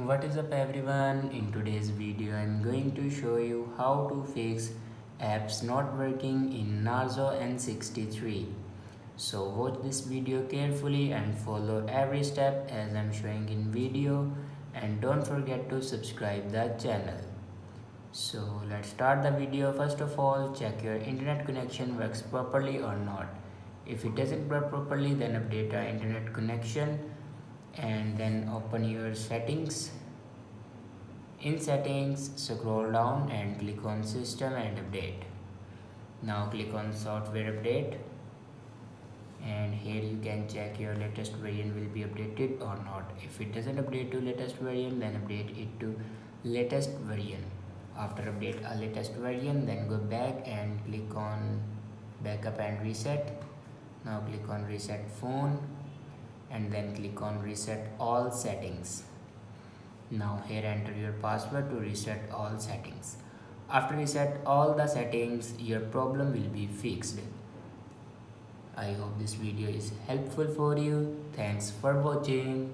What is up everyone? In today's video I'm going to show you how to fix apps not working in Narzo N63. So watch this video carefully and follow every step as I'm showing in video, and don't forget to subscribe the channel. So let's start the video. First of all, check your internet connection works properly or not. If it doesn't work properly, then update your internet connection and then open your settings. In settings, scroll down and click on system and update. Now click on software update, and here you can check your latest version will be updated or not. If it doesn't update to latest version, then update it to latest version. After update a latest version, then go back and click on backup and reset. Now click on reset phone and then click on reset all settings. Now here enter your password to reset all settings. After reset all the settings, your problem will be fixed. I hope this video is helpful for you. Thanks for watching.